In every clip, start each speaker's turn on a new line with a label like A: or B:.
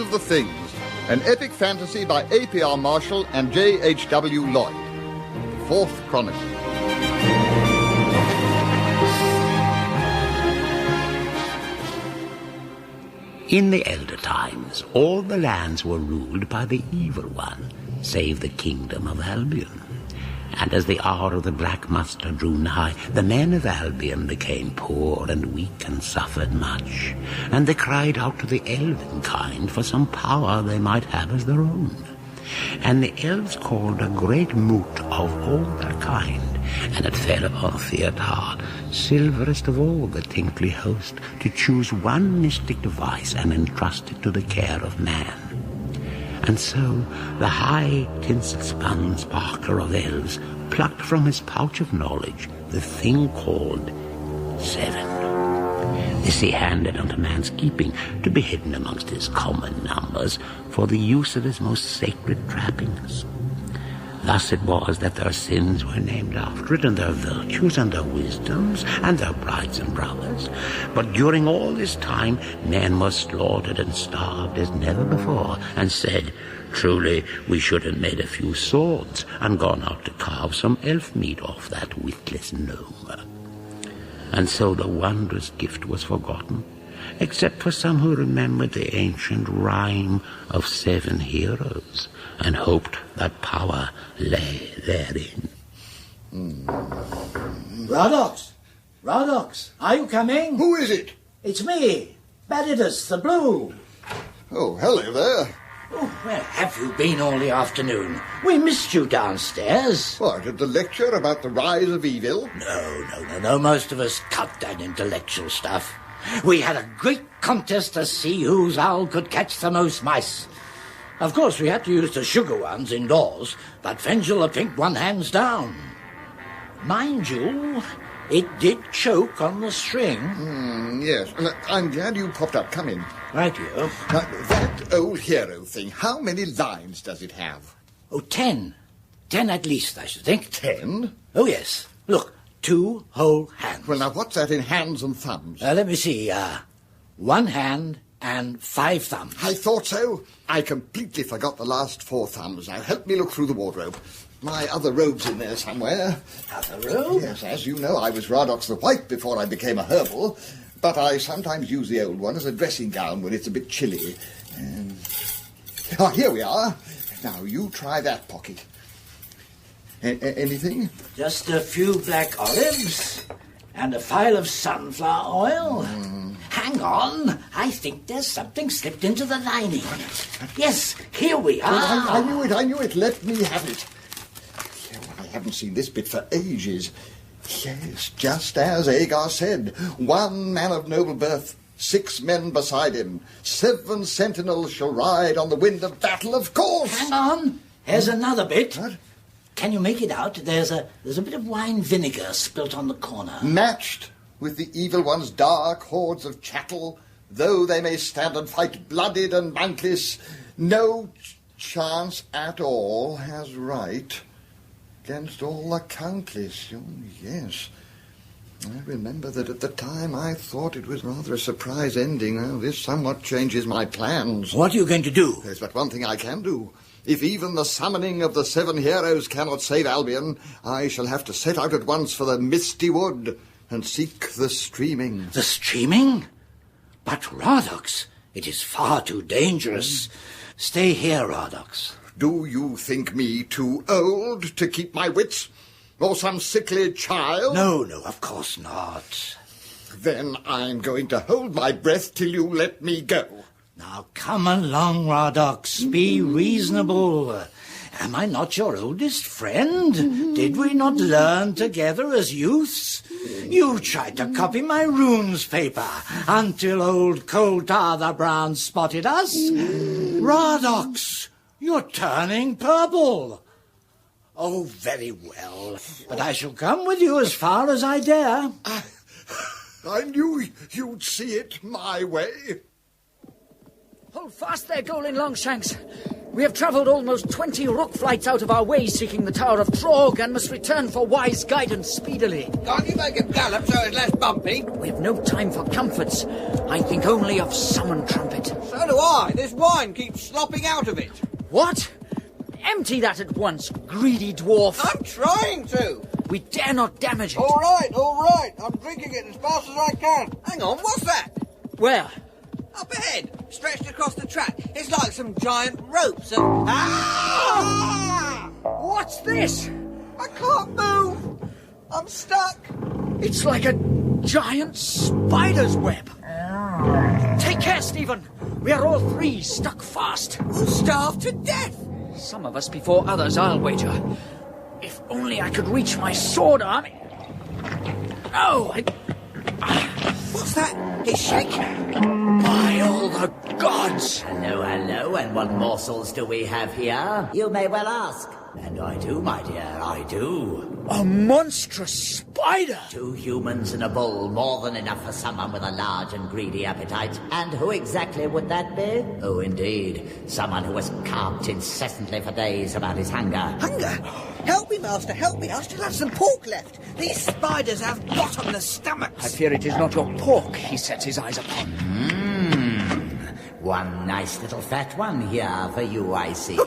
A: of the Things, an epic fantasy by A.P.R. Marshall and J.H.W. Lloyd. The Fourth Chronicle.
B: In the elder times, all the lands were ruled by the Evil One, save the kingdom of Albion. And as the hour of the black muster drew nigh, the men of Albion became poor and weak and suffered much. And they cried out to the elven kind for some power they might have as their own. And the elves called a great moot of all their kind, and it fell upon Theodar, silverest of all the tinkly host, to choose one mystic device and entrust it to the care of man. And so the high tinsel-spun sparkler of elves plucked from his pouch of knowledge the thing called 7. This he handed unto man's keeping, to be hidden amongst his common numbers, for the use of his most sacred trappings. Thus it was that their sins were named after it, and their virtues, and their wisdoms, and their brides and brothers. But during all this time, men were slaughtered and starved as never before, and said, truly, we should have made a few swords, and gone out to carve some elf meat off that witless gnome. And so the wondrous gift was forgotten, except for some who remembered the ancient rhyme of 7 heroes, and hoped that power lay therein.
C: Rhodox! Rhodox, are you coming?
A: Who is it?
C: It's me, Badidus the Blue.
A: Oh, hello there.
C: Oh, where have you been all the afternoon? We missed you downstairs.
A: What, at the lecture about the rise of evil?
C: No. Most of us cut that intellectual stuff. We had a great contest to see whose owl could catch the most mice. Of course, we had to use the sugar ones indoors, but Fengel the Pink one hands down. Mind you, it did choke on the string.
A: Yes. I'm glad you popped up. Come in.
C: Right, you.
A: Now, that old hero thing, how many lines does it have?
C: Oh, 10. 10 at least, I should think.
A: 10?
C: Oh, yes. Look, 2 whole hands.
A: Well, now, what's that in hands and thumbs?
C: Let me see. 1 hand and 5 thumbs.
A: I thought so. I completely forgot the last 4 thumbs. Now, help me look through the wardrobe. My other robe's in there somewhere.
C: Other robe?
A: Yes, as you know, I was Rhodox the White before I became a herbal, but I sometimes use the old one as a dressing gown when it's a bit chilly. Here we are. Now, you try that pocket. Anything?
C: Just a few black olives and a phial of sunflower oil. Hang on. I think there's something slipped into the lining. Yes, here we are.
A: I knew it. Let me have it. I haven't seen this bit for ages. Yes, just as Agar said. 1 man of noble birth, 6 men beside him. 7 sentinels shall ride on the wind of battle, of course.
C: Hang on. Here's another bit.
A: What?
C: Can you make it out? There's a bit of wine vinegar spilt on the corner.
A: Matched with the evil one's dark hordes of chattel, though they may stand and fight blooded and mountless, no chance at all has right against all the countless. Oh, yes. I remember that at the time I thought it was rather a surprise ending. Well, this somewhat changes my plans.
C: What are you going to do?
A: There's but one thing I can do. If even the summoning of the 7 heroes cannot save Albion, I shall have to set out at once for the misty wood and seek the streaming.
C: The streaming? But, Rhodox, it is far too dangerous. Stay here, Rhodox.
A: Do you think me too old to keep my wits? Or some sickly child?
C: No, of course not.
A: Then I'm going to hold my breath till you let me go.
C: Now, come along, Rhodox. Be reasonable. Am I not your oldest friend? Did we not learn together as youths? You tried to copy my runes paper until old Coal Tar the Brown spotted us. Rhodox, you're turning purple. Oh, very well. But I shall come with you as far as I dare.
A: I knew you'd see it my way.
D: Hold fast there, Golden Longshanks. We have travelled almost 20 rock flights out of our way seeking the Tower of Trog and must return for wise guidance speedily.
E: Can't you make it gallop so it's less bumpy?
D: We have no time for comforts. I think only of summon trumpet.
E: So do Why? This wine keeps slopping out of it.
D: What? Empty that at once, greedy dwarf.
E: I'm trying to.
D: We dare not damage it.
E: All right. I'm drinking it as fast as I can. Hang on, what's that?
D: Where?
E: Up ahead, stretched across the track. It's like some giant ropes of... Ah!
D: What's this?
E: I can't move. I'm stuck.
D: It's like a giant spider's web. Take care, Stephen. We are all three stuck fast.
E: We'll starve to death.
D: Some of us before others, I'll wager. If only I could reach my sword arm. No,
E: What's that? It's shaking.
D: By all the gods!
B: Hello, and what morsels do we have here? You may well ask. And I do, my dear, I do.
D: A monstrous spider!
B: 2 humans and a bull, more than enough for someone with a large and greedy appetite. And who exactly would that be? Oh, indeed. Someone who has carped incessantly for days about his hunger.
E: Hunger? Help me, Master, help me. I still have some pork left. These spiders have bottomless stomachs.
D: I fear it is not your pork he sets his eyes upon.
B: One nice little fat one here for you, I see.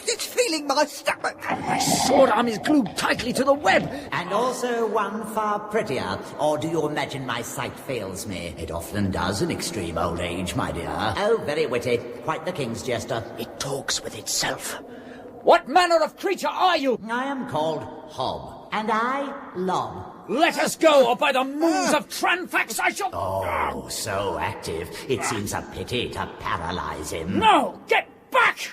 E: It's feeling my stomach.
D: My sword arm is glued tightly to the web.
B: And also one far prettier. Or do you imagine my sight fails me? It often does in extreme old age, my dear. Oh, very witty. Quite the king's jester.
D: It talks with itself. What manner of creature are you?
B: I am called Hob. And I, Lob.
D: Let us go, or by the moons of Tranfax I shall...
B: Oh, so active. It seems a pity to paralyze him.
D: No! Get back!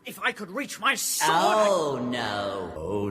D: If I could reach my sword...
B: Oh,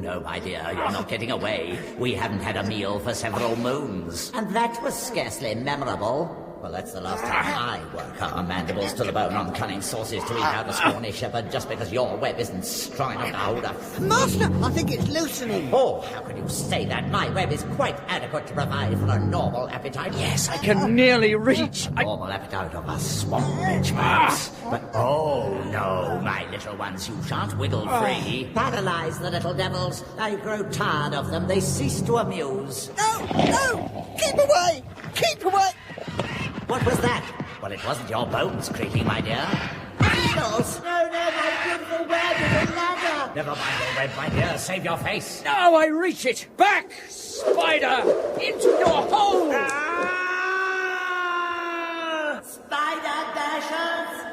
B: no, my dear, you're not getting away. We haven't had a meal for several moons. And that was scarcely memorable. Well, that's the last time I work our mandibles to the bone on cunning sauces to eat out a scrawny shepherd just because your web isn't strong enough to hold a...
E: Master, I think it's loosening.
B: Oh, how can you say that? My web is quite adequate to provide for a normal appetite.
D: Yes, I can nearly reach...
B: Normal appetite of a swamp bitch, perhaps. But, oh, no, my little ones, you shan't wiggle free. Paralyze the little devils. I grow tired of them. They cease to amuse.
E: No! Keep away! Keep away!
B: What was that? Well, it wasn't your bones creaking, my dear. Needles! No, my beautiful web is a ladder! Never mind your web, my dear. Save your face.
D: Now I reach it! Back, spider! Into your hole!
B: Spider dashers!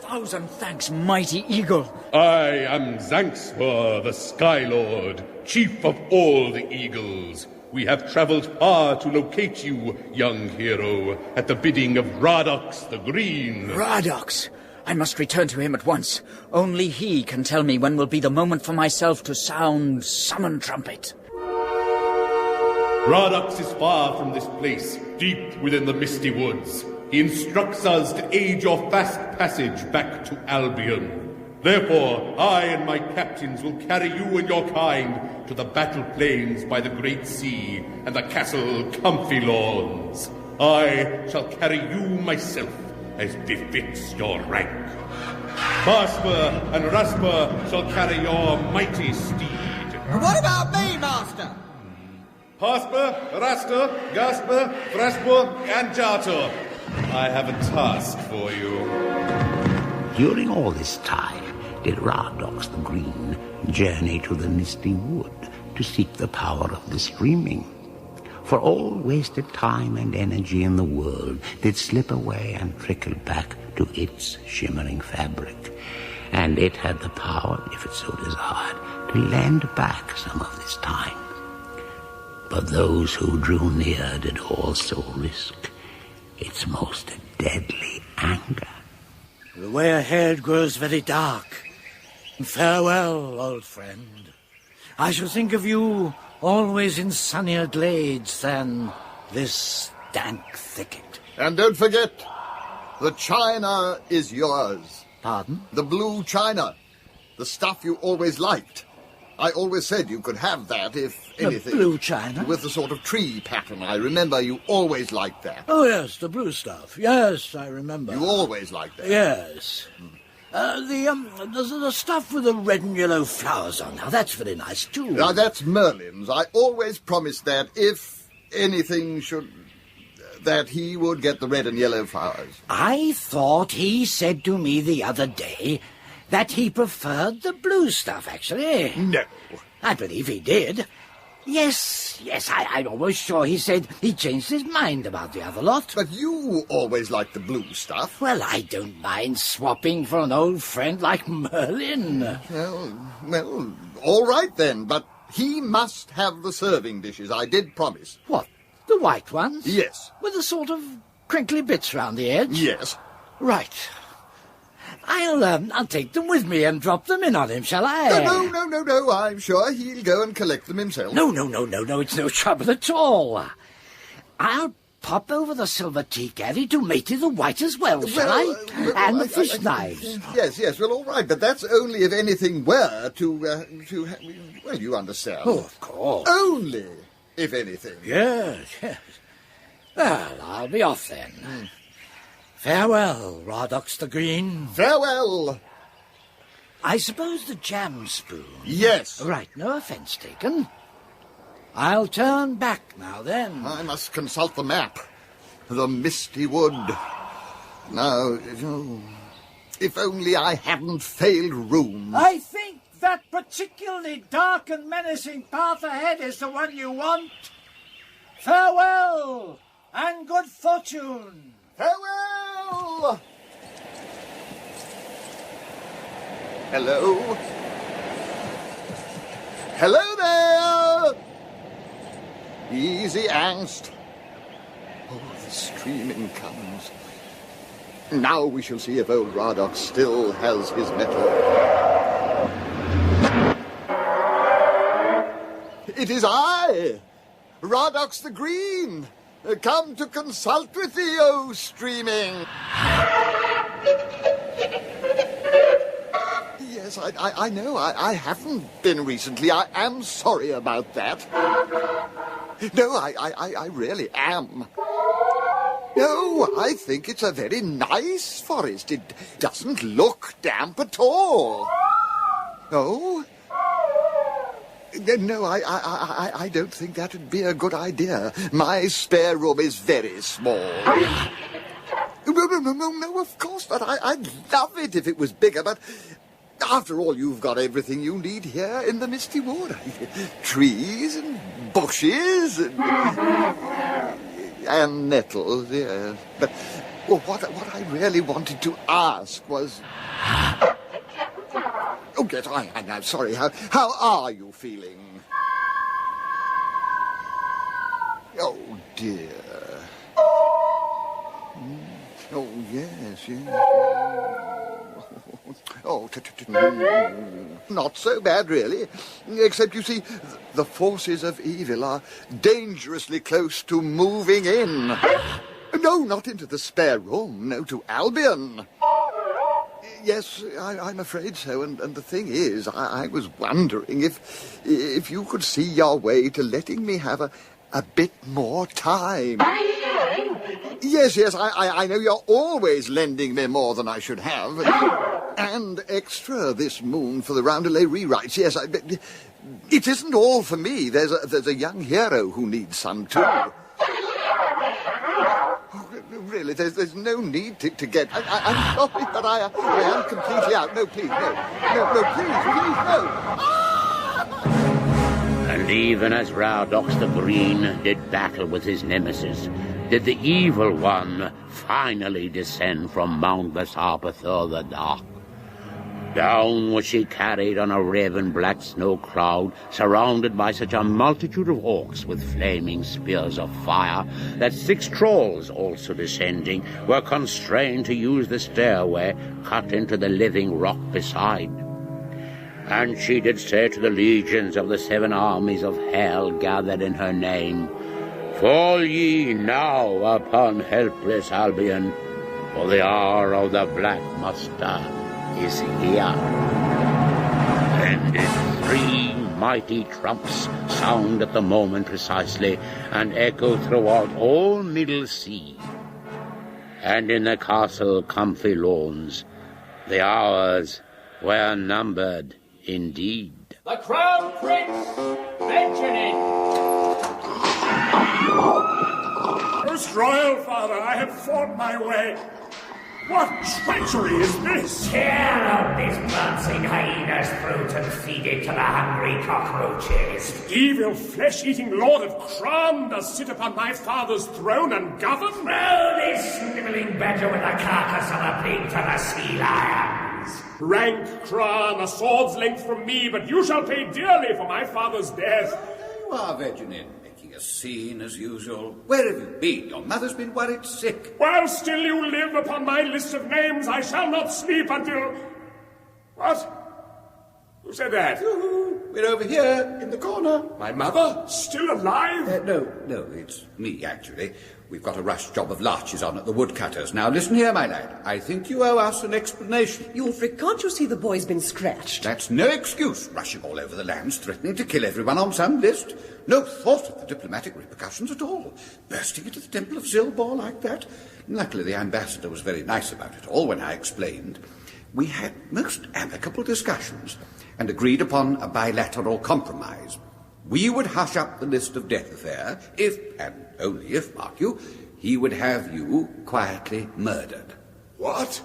D: 1,000 thanks, mighty eagle.
F: I am Zanxpur, the Sky Lord, chief of all the eagles. We have traveled far to locate you, young hero, at the bidding of Radox the Green.
D: Radox! I must return to him at once. Only he can tell me when will be the moment for myself to sound summon trumpet.
F: Radox is far from this place, deep within the misty woods. He instructs us to aid your fast passage back to Albion. Therefore, I and my captains will carry you and your kind to the battle plains by the great sea and the castle comfy lawns. I shall carry you myself, as befits your rank. Basper and Rasper shall carry your mighty steed.
E: What about me, Master?
F: Basper, Raster, Gasper, Frasper, and Jartor. I have a task for you.
B: During all this time, did Radox the Green journey to the misty wood to seek the power of the streaming. For all wasted time and energy in the world did slip away and trickle back to its shimmering fabric. And it had the power, if it so desired, to lend back some of this time. But those who drew near did also risk its most deadly anger.
C: The way ahead grows very dark. Farewell, old friend. I shall think of you always in sunnier glades than this dank thicket.
A: And don't forget, the china is yours.
C: Pardon?
A: The blue china. The stuff you always liked. I always said you could have that if anything.
C: The blue china?
A: With the sort of tree pattern. I remember you always liked that.
C: Oh, yes, the blue stuff. Yes, I remember.
A: You always liked that.
C: Yes. The stuff with the red and yellow flowers on. Now, that's very nice, too.
A: Now, that's Merlin's. I always promised that if anything should... that he would get the red and yellow flowers.
C: I thought he said to me the other day that he preferred the blue stuff, actually.
A: No.
C: I believe he did. Yes, I'm almost sure he said he changed his mind about the other lot.
A: But you always liked the blue stuff.
C: Well, I don't mind swapping for an old friend like Merlin.
A: Well, all right then, but he must have the serving dishes. I did promise.
C: What, the white ones?
A: Yes.
C: With the sort of crinkly bits round the edge?
A: Yes.
C: Right. I'll take them with me and drop them in on him, shall I?
A: No. I'm sure he'll go and collect them himself.
C: No. It's no trouble at all. I'll pop over the silver tea caddy to matey the white as well, shall I? And the fish knives.
A: Yes, well, all right, but that's only if anything were to well, you understand.
C: Oh, of course.
A: Only if anything.
C: Yes. Well, I'll be off then. Farewell, Radox the Green.
A: Farewell.
C: I suppose the jam spoon.
A: Yes.
C: Right, no offence taken. I'll turn back now, then.
A: I must consult the map. The misty wood. Now, if only I hadn't failed room.
C: I think that particularly dark and menacing path ahead is the one you want. Farewell, and good fortune.
A: Farewell! Hello? Hello there! Easy, angst. Oh, the streaming comes. Now we shall see if old Radox still has his mettle. It is I, Radox the Green, come to consult with thee, O streaming. Yes, I know. I haven't been recently. I am sorry about that. No, I really am. No, I think it's a very nice forest. It doesn't look damp at all. Oh? No, I don't think that would be a good idea. My spare room is very small. No, of course not. I'd love it if it was bigger, but after all, you've got everything you need here in the Misty Wood. Trees and bushes and nettles, yes. But what I really wanted to ask was... Oh, yes, I'm sorry. How are you feeling? Oh, dear. Oh, yes. Oh, not so bad, really. Except, you see, the forces of evil are dangerously close to moving in. No, not into the spare room. No, to Albion. Yes, I'm afraid so. And the thing is, I was wondering if you could see your way to letting me have a bit more time. Yes, I know you're always lending me more than I should have. And extra this moon for the Roundelay rewrites. Yes, it isn't all for me. There's a young hero who needs some too. Really, there's no need to get... I'm sorry, but I am completely out. No, please, no, please, no.
B: And even as Radox the Green did battle with his nemesis, did the evil one finally descend from Mount Vesarpathur the Dark. Down was she carried on a raven-black snow cloud, surrounded by such a multitude of orcs with flaming spears of fire, that 6 trolls, also descending, were constrained to use the stairway cut into the living rock beside. And she did say to the legions of the 7 armies of hell gathered in her name, "Fall ye now upon helpless Albion, for the hour of the Black Muster is here." And its 3 mighty trumps sound at the moment precisely, and echo throughout all Middle Sea. And in the castle comfy lawns, the hours were numbered indeed.
D: The Crown Prince, venture in.
G: Most royal father, I have fought my way. What treachery is this?
B: Tear out this prancing hyena's throat and feed it to the hungry cockroaches.
G: Evil flesh-eating lord of Crom does sit upon my father's throne and govern?
B: Throw this snivelling badger with the carcass of a pig to the sea lions.
G: Rank Crom, a sword's length from me, but you shall pay dearly for my father's death.
H: There you are, Virginie, making a scene as usual. Where have you been? Your mother's been worried sick.
G: While still you live upon my list of names, I shall not sleep until... What? Who said that?
H: We're over here, in the corner.
G: My mother? Still alive?
H: No, it's me, actually. We've got a rush job of larches on at the woodcutters. Now, listen here, my lad. I think you owe us an explanation.
I: Ulfric, can't you see the boy's been scratched?
H: That's no excuse, rushing all over the lands, threatening to kill everyone on some list. No thought of the diplomatic repercussions at all. Bursting into the temple of Zilbor like that. Luckily, the ambassador was very nice about it all when I explained. We had most amicable discussions and agreed upon a bilateral compromise. We would hush up the list of death affair if, and only if, mark you, he would have you quietly murdered.
G: What?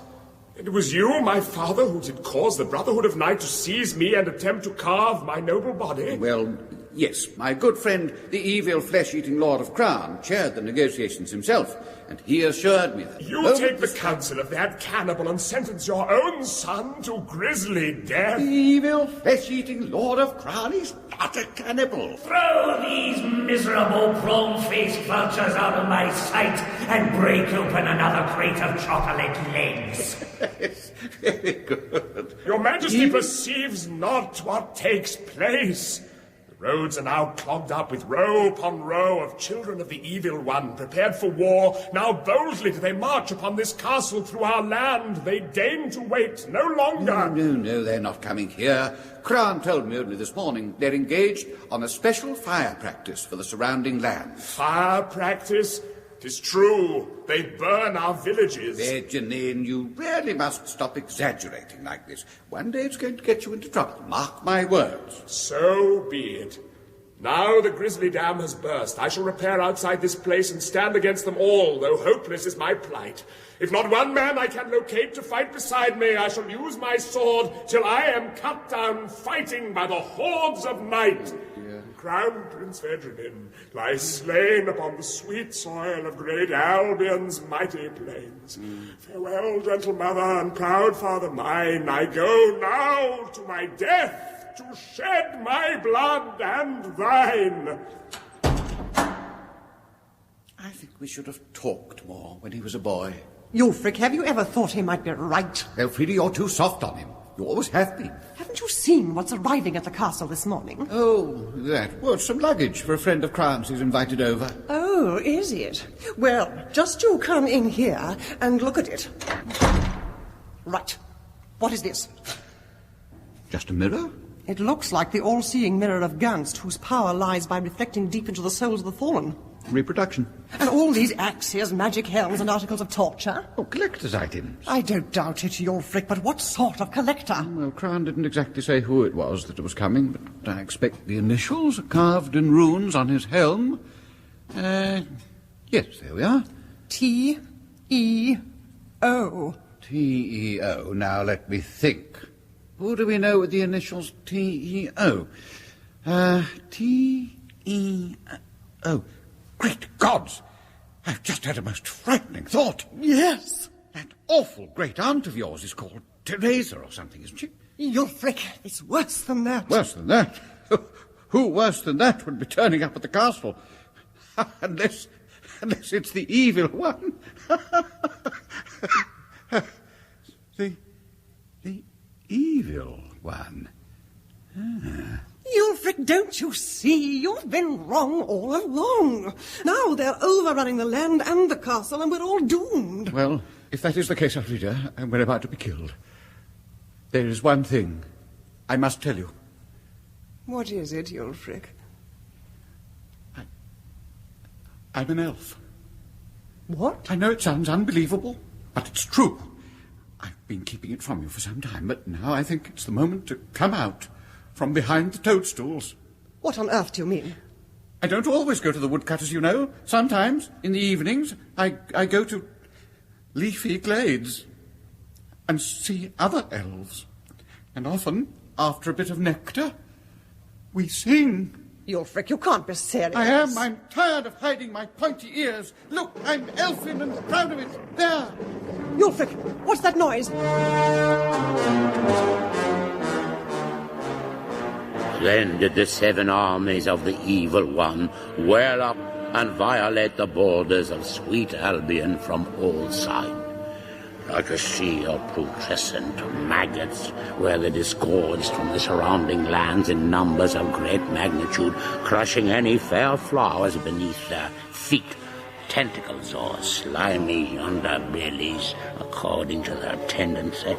G: It was you, my father, who did cause the Brotherhood of Night to seize me and attempt to carve my noble body?
H: Well, yes, my good friend, the evil flesh-eating Lord of Crown, chaired the negotiations himself, and he assured me that...
G: You take the counsel of that cannibal and sentence your own son to grisly death?
H: The evil flesh-eating Lord of Crown is not a cannibal.
B: Throw these miserable prawn-faced vultures out of my sight and break open another crate of chocolate legs.
H: Yes, very good.
G: Your Majesty perceives not what takes place. The roads are now clogged up with row upon row of children of the Evil One, prepared for war. Now boldly do they march upon this castle through our land. They deign to wait no longer.
H: No, they're not coming here. Crown told me only this morning they're engaged on a special fire practice for the surrounding land.
G: Fire practice? 'Tis true. They burn our villages.
H: Janine, you really must stop exaggerating like this. One day it's going to get you into trouble. Mark my words.
G: So be it. Now the grisly dam has burst. I shall repair outside this place and stand against them all, though hopeless is my plight. If not one man I can locate to fight beside me, I shall use my sword till I am cut down fighting by the Hordes of Night. Crown Prince Vedrinin lies slain upon the sweet soil of great Albion's mighty plains. Farewell, gentle mother and proud father mine. I go now to my death to shed my blood and thine.
H: I think we should have talked more when he was a boy.
I: Ulfric, have you ever thought he might be right?
H: Elfrida, you're too soft on him. You always have been.
I: Haven't you seen what's arriving at the castle this morning?
H: Oh, that. Well, some luggage for a friend of Crown's he's invited over.
I: Oh, is it? Well, just you come in here and look at it. Right. What is this?
H: Just a mirror?
I: It looks like the all-seeing mirror of Gunst, whose power lies by reflecting deep into the souls of the fallen.
H: Reproduction.
I: And all these axes, magic helms, and articles of torture?
H: Oh, collector's items.
I: I don't doubt it, Ulfric, but what sort of collector?
H: Well, Crown didn't exactly say who it was that was coming, but I expect the initials are carved in runes on his helm. Yes, there we are.
I: T-E-O.
H: T-E-O. Now, let me think. Who do we know with the initials T-E-O? T-E-O. Great gods! I've just had a most frightening thought.
I: Yes.
H: That awful great-aunt of yours is called Teresa or something, isn't she?
I: Ulfric, it's worse than that.
H: Worse than that? Who worse than that would be turning up at the castle? Unless it's the evil one. The evil one.
I: Ulfric, don't you see? You've been wrong all along. Now they're overrunning the land and the castle, and we're all doomed.
H: Well, if that is the case, Elfrida, and we're about to be killed, there is one thing I must tell you.
I: What is it, Ulfric?
H: I'm an elf.
I: What?
H: I know it sounds unbelievable, but it's true. I've been keeping it from you for some time, but now I think it's the moment to come out from behind the toadstools.
I: What on earth do you mean?
H: I don't always go to the woodcutters, you know. Sometimes, in the evenings, I go to leafy glades and see other elves. And often, after a bit of nectar, we sing.
I: Ulfric, you can't be serious.
H: I am. I'm tired of hiding my pointy ears. Look, I'm elfin and proud of it. There.
I: Ulfric, what's that noise?
B: Then did the 7 armies of the Evil One well up and violate the borders of sweet Albion from all sides. Like a sea of putrescent maggots, where they disgorged from the surrounding lands in numbers of great magnitude, crushing any fair flowers beneath their feet, tentacles or slimy underbellies, according to their tendency.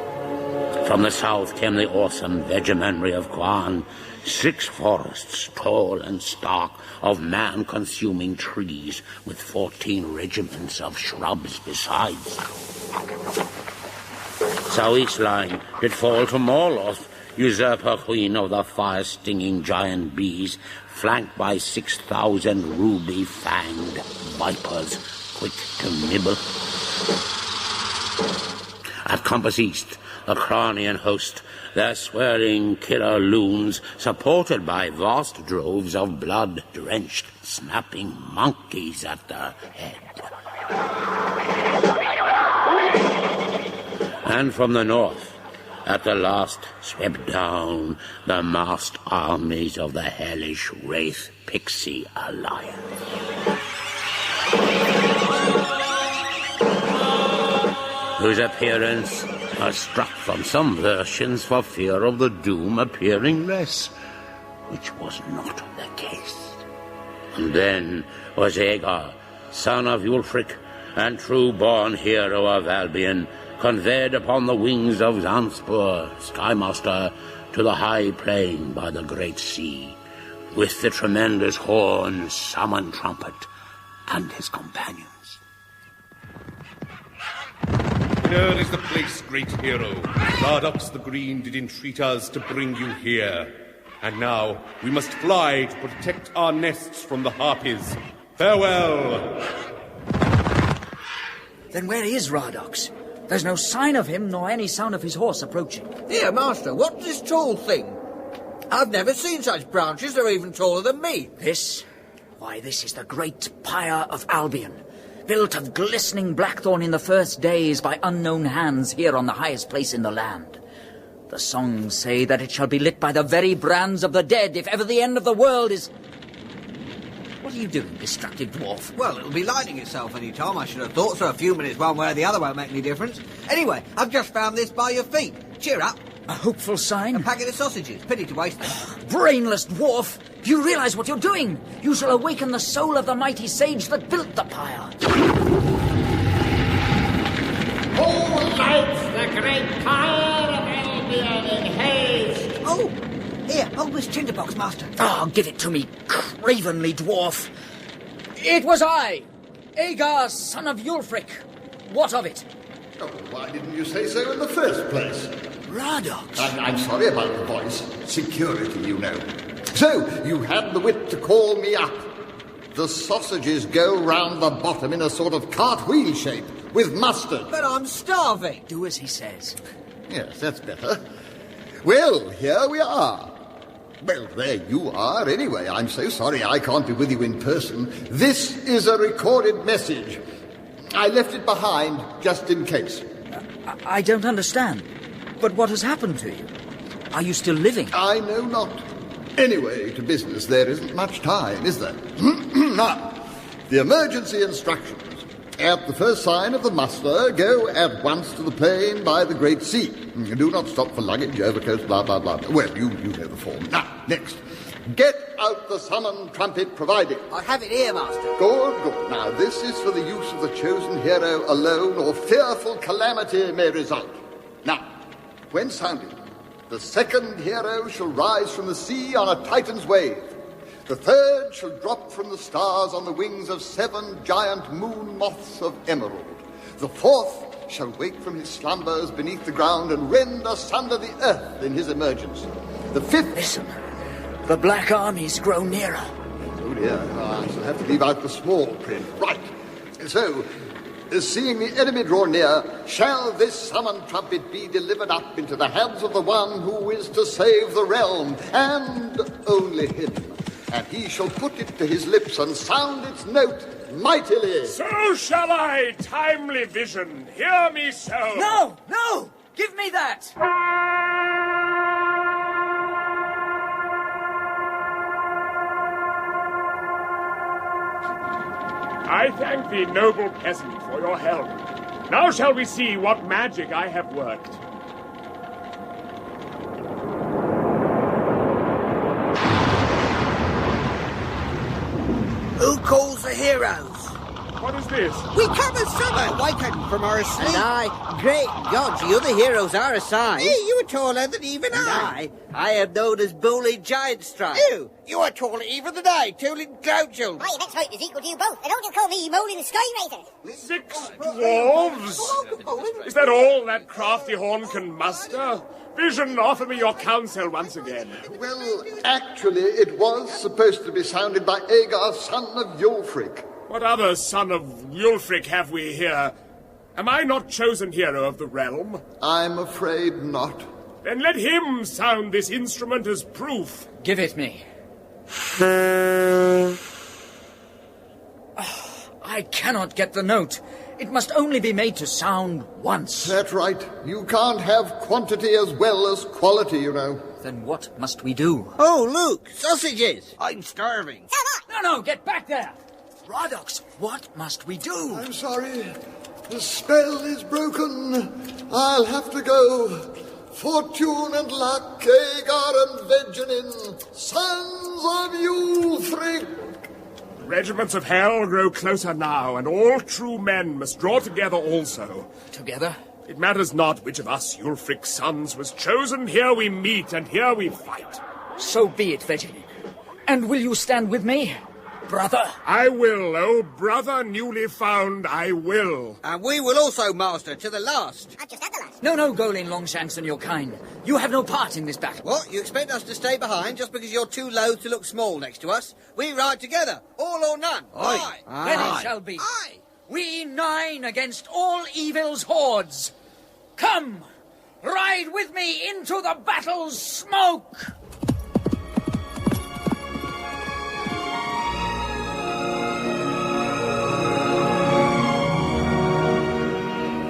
B: From the south came the awesome vegemanry of Quan, 6 forests, tall and stark, of man-consuming trees, with 14 regiments of shrubs besides. So Eastline did fall to Morloth, usurper queen of the fire-stinging giant bees, flanked by 6,000 ruby-fanged vipers, quick to nibble. At Compass East, the Cranian host, their swearing killer loons, supported by vast droves of blood-drenched, snapping monkeys at their head. And from the north, at the last, swept down the massed armies of the hellish Wraith Pixie Alliance. Whose appearance was struck from some versions for fear of the doom appearing less, which was not the case. And then was Aegar, son of Ulfric, and true-born hero of Albion, conveyed upon the wings of Zanspur, Skymaster, to the high plain by the great sea, with the tremendous horn, summon trumpet, and his companions.
F: Here is the place, great hero. Lardox the Green did entreat us to bring you here. And now we must fly to protect our nests from the Harpies. Farewell!
D: Then where is Lardox? There's no sign of him, nor any sound of his horse approaching.
E: Here, Master, what's this tall thing? I've never seen such branches. They're even taller than me.
D: This? Why, this is the great pyre of Albion, built of glistening blackthorn in the first days by unknown hands here on the highest place in the land. The songs say that it shall be lit by the very brands of the dead if ever the end of the world is... What are you doing, destructive dwarf?
E: Well, it'll be lighting itself any time, I should have thought, so a few minutes one way or the other won't make any difference. Anyway, I've just found this by your feet. Cheer up.
D: A hopeful sign?
E: A packet of sausages. Pity to waste them.
D: Brainless dwarf! Do you realize what you're doing? You shall awaken the soul of the mighty sage that built the pyre.
J: Who lights the great pyre of Albion in haste?
E: Oh, here, hold this tinderbox, Master.
D: Ah, give it to me, cravenly dwarf. It was I, Aegar, son of Ulfric. What of it?
A: Oh, why didn't you say so in the first place?
D: Lardox.
A: I'm sorry about the voice. Security, you know. So, you had the wit to call me up. The sausages go round the bottom in a sort of cartwheel shape, with mustard.
E: But I'm starving.
D: Do as he says.
A: Yes, that's better. Well, here we are. Well, there you are, anyway. I'm so sorry I can't be with you in person. This is a recorded message. I left it behind, just in case.
D: I don't understand. But what has happened to you? Are you still living?
A: I know not. Anyway, to business, there isn't much time, is there? Now, the emergency instructions. At the first sign of the muster, go at once to the plain by the Great Sea. Do not stop for luggage, overcoats, blah, blah, blah. Well, you know the form. Now, next. Get out the summon trumpet provided.
E: I have it here, Master.
A: Good, good. Now, this is for the use of the chosen hero alone, or fearful calamity may result. Now, when sounded, the second hero shall rise from the sea on a Titan's wave. The third shall drop from the stars on the wings of 7 giant moon moths of emerald. The fourth shall wake from his slumbers beneath the ground and rend asunder the earth in his emergence. The fifth...
D: Listen, the black armies grow nearer.
A: So dear. I shall have to leave out the small print. Right. So, seeing the enemy draw near, shall this summoned trumpet be delivered up into the hands of the one who is to save the realm, and only him. And he shall put it to his lips and sound its note mightily.
G: So shall I, timely vision. Hear me so.
D: No, no! Give me that!
G: I thank thee, noble peasant, for your help. Now shall we see what magic I have worked.
E: Who calls the heroes?
G: What is this?
E: We come as summer, wakened from our sleep. And I, great gods, you the heroes are aside. You are taller than even I am known as Bully Giant Strike. You are taller even than I, Toolin Grouchel.
K: My immense height is equal to you both, and don't you call me Molin Sky Racer.
G: 6 dwarves? Is that all that crafty horn can muster? Vision, offer me your counsel once again.
A: Well, actually, it was supposed to be sounded by Agar, son of Yulfric.
G: What other son of Yulfric have we here? Am I not chosen hero of the realm?
A: I'm afraid not.
G: Then let him sound this instrument as proof.
D: Give it me. I cannot get the note. It must only be made to sound once.
A: That's right. You can't have quantity as well as quality, you know.
D: Then what must we do?
E: Oh, look, sausages. I'm starving.
D: No, get back there. Radox, what must we do?
A: I'm sorry. The spell is broken. I'll have to go. Fortune and luck, Agar and Vegenin, sons of Yulfric.
G: Regiments of hell grow closer now, and all true men must draw together also.
D: Together?
G: It matters not which of us Yulfric's sons was chosen. Here we meet, and here we fight.
D: So be it, Vegenin. And will you stand with me? Brother?
G: I will, oh brother newly found, I will.
E: And we will also, master, to the last.
K: I'm just at the last.
D: No, Golin Longshanks and your kind. You have no part in this battle.
E: What? You expect us to stay behind just because you're too low to look small next to us? We ride together, all or none.
D: Aye. Then it shall be.
E: Aye.
D: We 9 against all evil's hordes. Come, ride with me into the battle's smoke.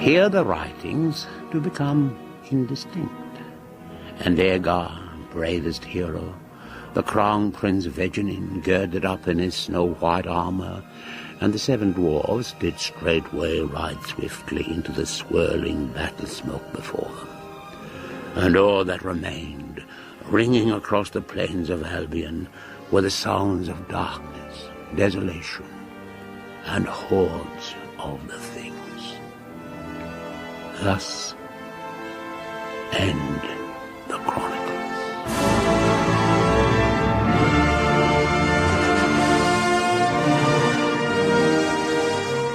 B: Here the writings do become indistinct, and Agar, bravest hero, the crown prince Vegenin, girded up in his snow-white armour, and the 7 dwarves did straightway ride swiftly into the swirling battle smoke before them. And all that remained, ringing across the plains of Albion, were the sounds of darkness, desolation, and hordes of the things. Thus end the Chronicles.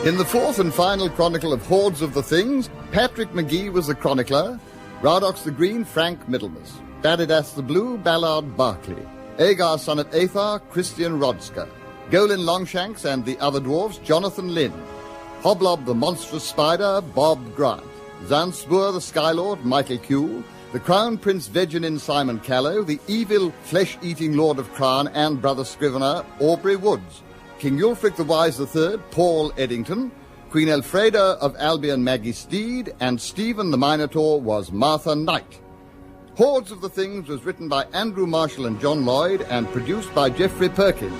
A: In the 4th and final chronicle of Hordes of the Things, Patrick McGee was the chronicler, Radox the Green, Frank Middlemas, Badidas the Blue, Ballard Barclay, Agar son of Athar, Christian Rodska, Golin Longshanks and the other dwarves, Jonathan Lynn, Hoblob the Monstrous Spider, Bob Grant, Zanspur the Skylord, Michael Kuhl, the Crown Prince Vegenin, Simon Callow, the evil flesh-eating Lord of Cran and Brother Scrivener, Aubrey Woods, King Yulfric the Wise III, Paul Eddington, Queen Elfreda of Albion, Maggie Steed, and Stephen the Minotaur was Martha Knight. Hordes of the Things was written by Andrew Marshall and John Lloyd and produced by Geoffrey Perkins.